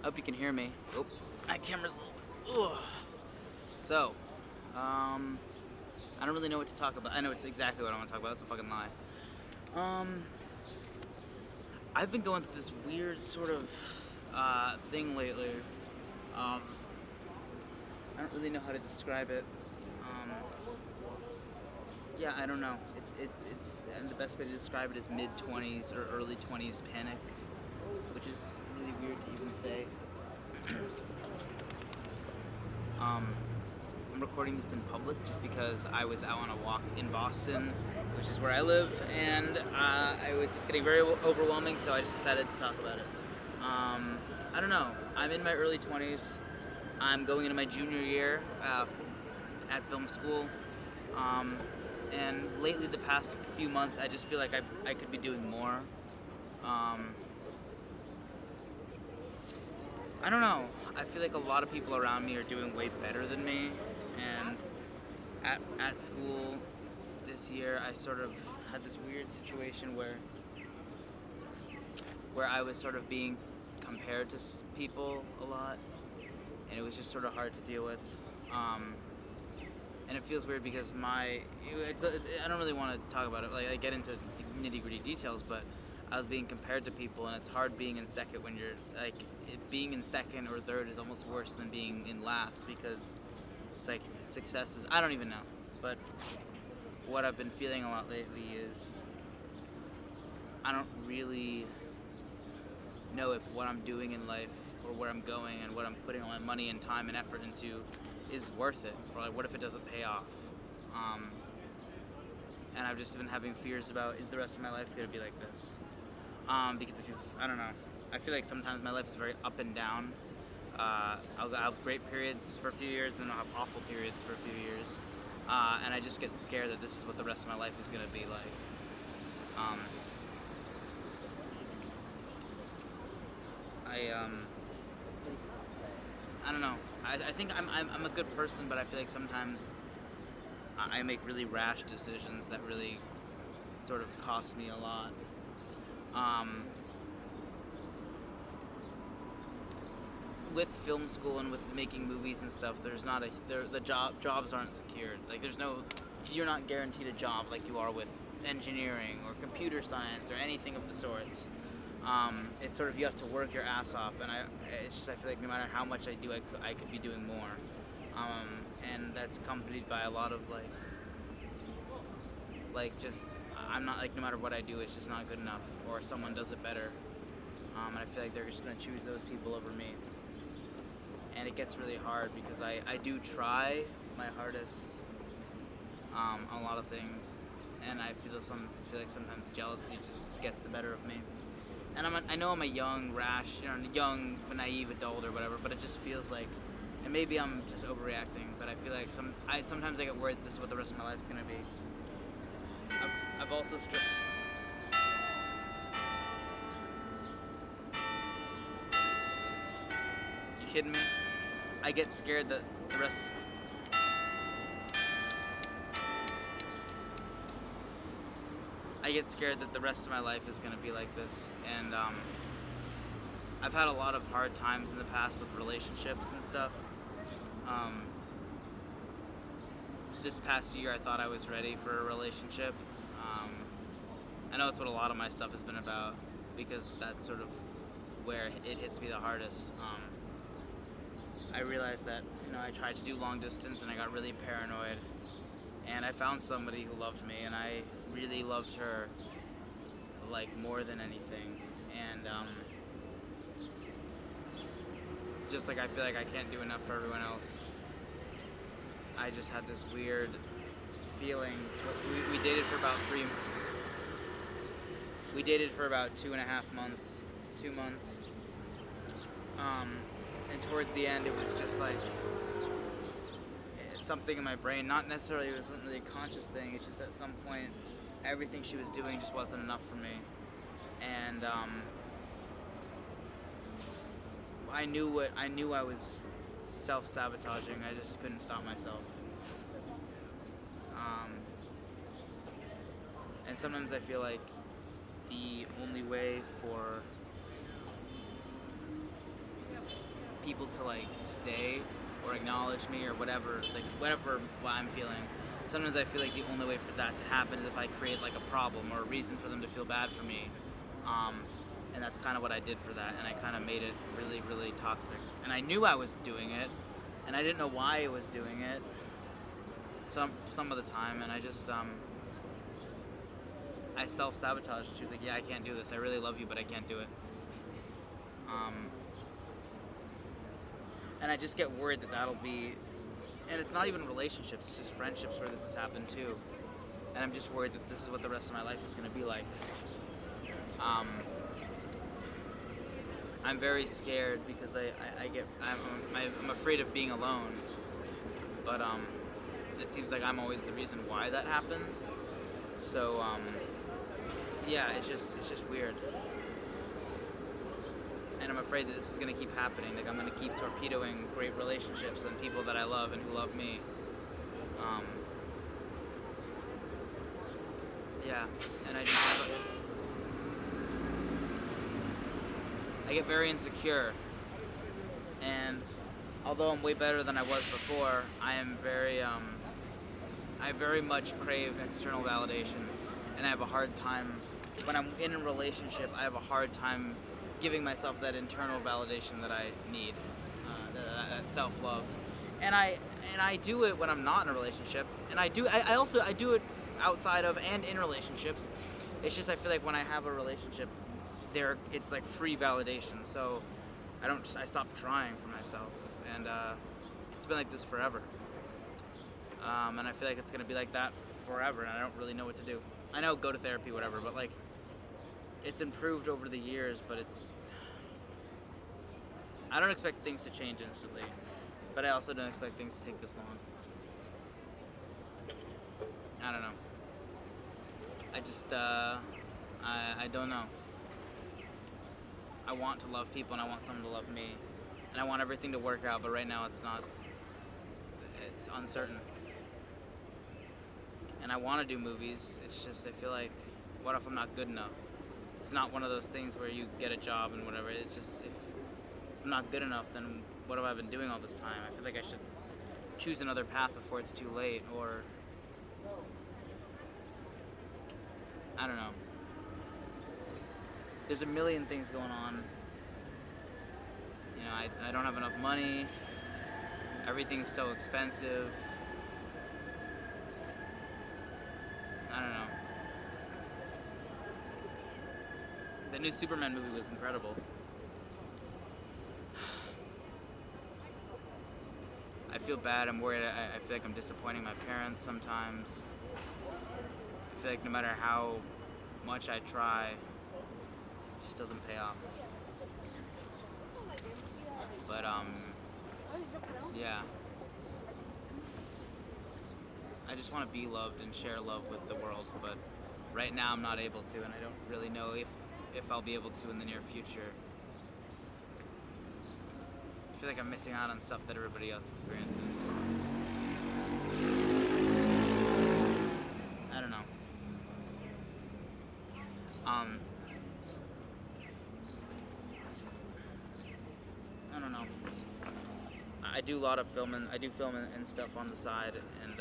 Hope you can hear me. Oh, my camera's a little bit. Ugh. So, I don't really know what to talk about. I know it's exactly what I want to talk about. That's a fucking lie. I've been going through this weird sort of thing lately. I don't really know how to describe it. Yeah, I don't know. It's and the best way to describe it is mid-20s or early 20s panic, which is really weird to even say. I'm recording this in public just because I was out on a walk in Boston, which is where I live, and it was just getting very overwhelming, so I just decided to talk about it. I don't know. I'm in my early 20s. I'm going into my junior year at film school. And lately, the past few months, I just feel like I could be doing more. I don't know. I feel like a lot of people around me are doing way better than me. And at school this year, I sort of had this weird situation where I was sort of being compared to people a lot. And it was just sort of hard to deal with. And it feels weird because I don't really want to talk about it. Like, I get into nitty-gritty details, but I was being compared to people, and it's hard being in second when you're like being in second or third is almost worse than being in last, because it's like success is, I don't even know. But what I've been feeling a lot lately is I don't really know if what I'm doing in life or where I'm going and what I'm putting all my money and time and effort into is worth it, or like what if it doesn't pay off. And I've just been having fears about, is the rest of my life going to be like this? Because I don't know, I feel like sometimes my life is very up and down. I'll have great periods for a few years, and I'll have awful periods for a few years. And I just get scared that this is what the rest of my life is going to be like. I don't know. I think I'm a good person, but I feel like sometimes I make really rash decisions that really sort of cost me a lot. With film school and with making movies and stuff, the jobs aren't secured. Like you're not guaranteed a job like you are with engineering or computer science or anything of the sorts. It's sort of, you have to work your ass off, and I feel like no matter how much I do, I could be doing more. And that's accompanied by a lot of just, I'm not, like, no matter what I do, it's just not good enough, or someone does it better. And I feel like they're just gonna choose those people over me. And it gets really hard because I do try my hardest on a lot of things, and I feel like sometimes jealousy just gets the better of me. And I know I'm a young, rash, young, naive adult or whatever, but it just feels like, and maybe I'm just overreacting, but I feel like sometimes I get worried this is what the rest of my life's gonna be. I've also You kidding me? I get scared that the rest. I get scared that the rest of my life is going to be like this, and I've had a lot of hard times in the past with relationships and stuff. This past year I thought I was ready for a relationship. I know it's what a lot of my stuff has been about, because that's sort of where it hits me the hardest. I realized that, I tried to do long distance and I got really paranoid, and I found somebody who loved me, and I really loved her, like, more than anything. And just like I feel like I can't do enough for everyone else, I just had this weird feeling. We dated for about 2.5 months, 2 months. And towards the end, it was just like something in my brain, not necessarily, it wasn't really a conscious thing, it's just at some point everything she was doing just wasn't enough for me. And I knew I was self-sabotaging. I just couldn't stop myself. And sometimes I feel like the only way for people to like stay or acknowledge me or whatever, like whatever what I'm feeling. Sometimes I feel like the only way for that to happen is if I create like a problem or a reason for them to feel bad for me. And that's kind of what I did for that, and I kind of made it really, really toxic. And I knew I was doing it, and I didn't know why I was doing it some of the time, and I just, I self-sabotaged. She was like, yeah, I can't do this. I really love you, but I can't do it. And I just get worried that that'll be, and it's not even relationships, it's just friendships where this has happened too. And I'm just worried that this is what the rest of my life is going to be like. I'm very scared because I'm afraid of being alone, but it seems like I'm always the reason why that happens. So yeah, it's just weird, and I'm afraid that this is gonna keep happening. Like I'm gonna keep torpedoing great relationships and people that I love and who love me. Yeah, and I get very insecure, and although I'm way better than I was before, I am I very much crave external validation, and I have a hard time, when I'm in a relationship, I have a hard time giving myself that internal validation that I need, that self-love, and I do it when I'm not in a relationship, and I do it outside of and in relationships. It's just I feel like when I have a relationship, it's like free validation, so I stopped trying for myself, and it's been like this forever, and I feel like it's gonna be like that forever, and I don't really know what to do. I know, go to therapy, whatever, but like it's improved over the years, but I don't expect things to change instantly, but I also don't expect things to take this long. I don't know. I just I don't know. I want to love people, and I want someone to love me, and I want everything to work out, but right now it's not. It's uncertain. And I want to do movies, it's just I feel like, what if I'm not good enough? It's not one of those things where you get a job and whatever, it's just, if I'm not good enough, then what have I been doing all this time? I feel like I should choose another path before it's too late, or I don't know. There's a million things going on. You know, I don't have enough money. Everything's so expensive. I don't know. The new Superman movie was incredible. I feel bad. I'm worried. I feel like I'm disappointing my parents sometimes. I feel like no matter how much I try, it just doesn't pay off. But yeah. I just want to be loved and share love with the world, but right now I'm not able to, and I don't really know if I'll be able to in the near future. I feel like I'm missing out on stuff that everybody else experiences. I don't know. I don't know. I do a lot of filming. I do film and stuff on the side, and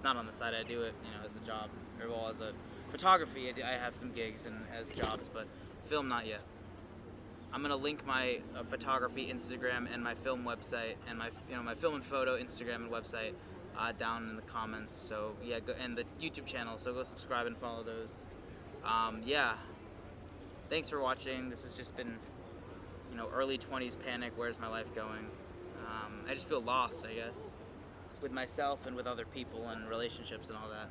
not on the side. I do it, as a job, or well, as a photography. I have some gigs and as jobs, but film not yet. I'm gonna link my photography Instagram and my film website and my film and photo Instagram and website down in the comments. So yeah, and the YouTube channel. So go subscribe and follow those. Yeah. Thanks for watching. This has just been, early 20s panic. Where's my life going? I just feel lost, I guess, with myself and with other people and relationships and all that.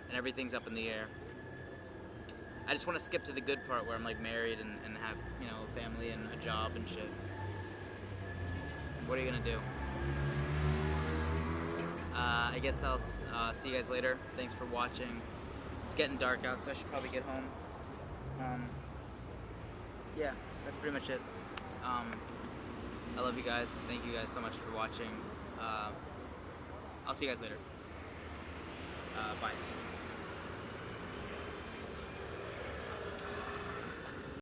And everything's up in the air. I just want to skip to the good part where I'm like married and have, a family and a job and shit. What are you gonna do? I guess I'll see you guys later. Thanks for watching. It's getting dark out, so I should probably get home. Yeah, that's pretty much it. I love you guys. Thank you guys so much for watching. I'll see you guys later. Bye.